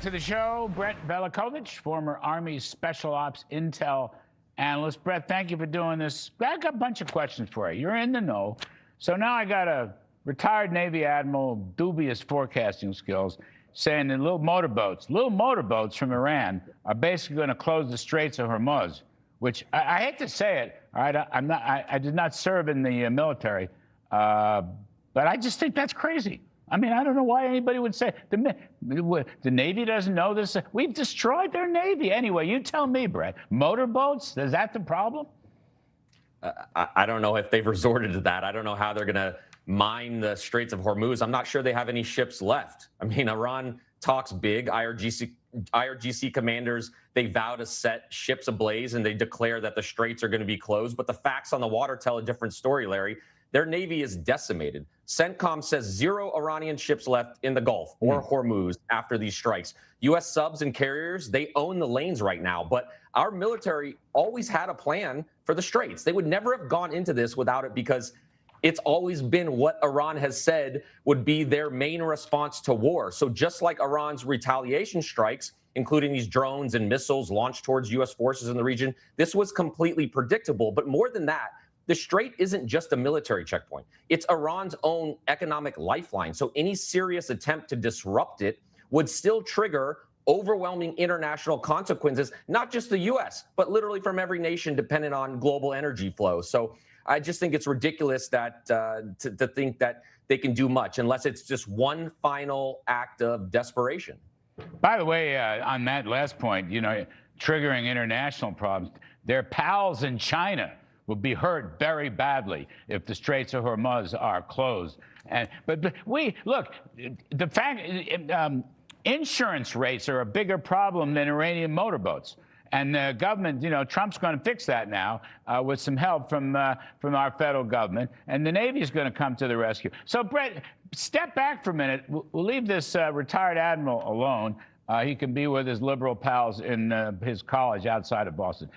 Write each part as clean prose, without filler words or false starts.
To the show, Brett Velicovich, former Army Special Ops Intel analyst. Brett, thank you for doing this. I got a bunch of questions for you. You're in the know. So now I got a retired Navy admiral, dubious forecasting skills, saying that little motorboats from Iran are basically going to close the Straits of Hormuz, which I hate to say it. All right, I did not serve in the military, but I just think that's crazy. I mean, I don't know why anybody would say the Navy doesn't know this. We've destroyed their Navy. Anyway, you tell me, Brett. Motorboats? Is that the problem? I don't know if they've resorted to that. I don't know how they're going to mine the Straits of Hormuz. I'm not sure they have any ships left. I mean, Iran talks big. IRGC commanders, they vow to set ships ablaze and they declare that the straits are going to be closed. But the facts on the water tell a different story, Larry. Their Navy is decimated. CENTCOM says 0 Iranian ships left in the Gulf or Hormuz after these strikes. U.S. subs and carriers, they own the lanes right now. But our military always had a plan for the straits. They would never have gone into this without it because it's always been what Iran has said would be their main response to war. So just like Iran's retaliation strikes, including these drones and missiles launched towards U.S. forces in the region, this was completely predictable. But more than that, the Strait isn't just a military checkpoint. It's Iran's own economic lifeline. So any serious attempt to disrupt it would still trigger overwhelming international consequences, not just the U.S., but literally from every nation dependent on global energy flow. So I just think it's ridiculous that to think that they can do much unless it's just one final act of desperation. By the way, on that last point, triggering international problems, their pals in China will be hurt very badly if the Straits of Hormuz are closed. But we look, the fact insurance rates are a bigger problem than Iranian motorboats. And the government, Trump's going to fix that now with some help from our federal government. And the Navy is going to come to the rescue. So, Brett, step back for a minute. We'll leave this retired admiral alone. He can be with his liberal pals in his college outside of Boston.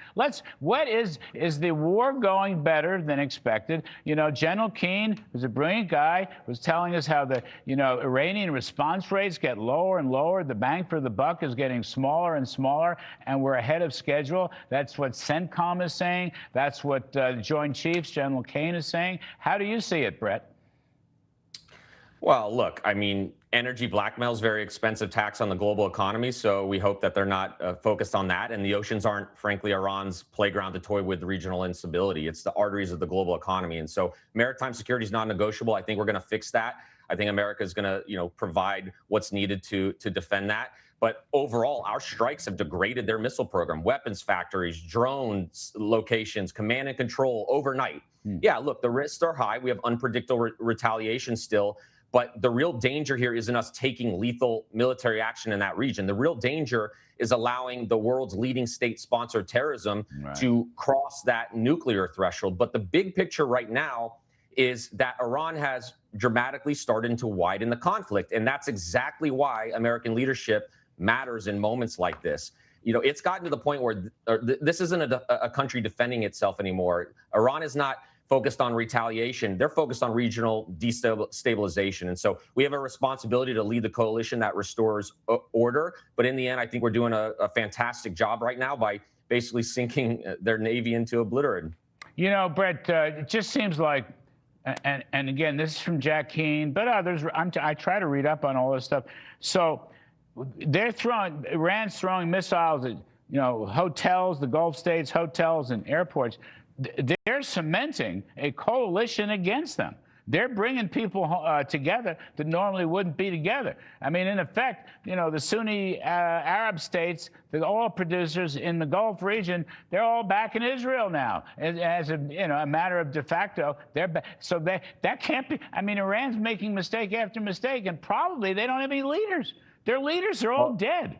What is the war going better than expected? General Keane, who's a brilliant guy, was telling us how the, Iranian response rates get lower and lower. The bang for the buck is getting smaller and smaller, and we're ahead of schedule. That's what CENTCOM is saying. That's what Joint Chiefs, General Keane, is saying. How do you see it, Brett? Well, look, I mean, energy blackmail is a very expensive tax on the global economy, so we hope that they're not focused on that. And the oceans aren't, frankly, Iran's playground to toy with regional instability. It's the arteries of the global economy. And so maritime security is not negotiable. I think we're going to fix that. I think America is going to, provide what's needed to defend that. But overall, our strikes have degraded their missile program, weapons factories, drones locations, command and control overnight. Yeah, look, the risks are high. We have unpredictable retaliation still. But the real danger here isn't us taking lethal military action in that region. The real danger is allowing the world's leading state-sponsored terrorism to cross that nuclear threshold. But the big picture right now is that Iran has dramatically started to widen the conflict. And that's exactly why American leadership matters in moments like this. It's gotten to the point where this isn't a country defending itself anymore. Iran is not focused on retaliation. They're focused on regional destabilization. And so we have a responsibility to lead the coalition that restores order. But in the end, I think we're doing a fantastic job right now by basically sinking their Navy into oblivion. Brett, it just seems like, and again, this is from Jack Keane, but others, I try to read up on all this stuff. So Iran's throwing missiles at, hotels, the Gulf states, hotels and airports. They're cementing a coalition against them. They're bringing people together that normally wouldn't be together. I mean, in effect, the Sunni Arab states, the oil producers in the Gulf region, they're all back in Israel now as a matter of de facto. So that can't be. I mean, Iran's making mistake after mistake, and probably they don't have any leaders. Their leaders are all dead.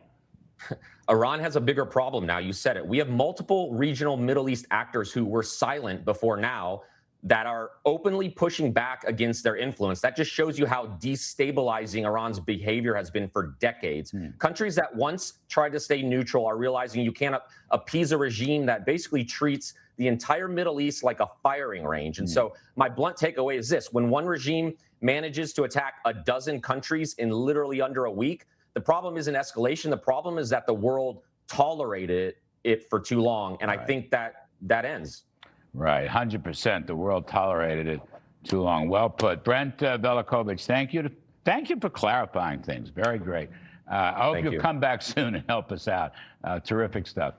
Iran has a bigger problem now. You said it. We have multiple regional Middle East actors who were silent before now that are openly pushing back against their influence. That just shows you how destabilizing Iran's behavior has been for decades. Countries that once tried to stay neutral are realizing you can't appease a regime that basically treats the entire Middle East like a firing range. And so my blunt takeaway is this: when one regime manages to attack a dozen countries in literally under a week, The problem isn't escalation. The problem is that the world tolerated it for too long. And I think that ends. Right, 100%. The world tolerated it too long. Well put. Brent Velicovich, thank you for clarifying things. Very great. I hope you'll come back soon and help us out. Terrific stuff.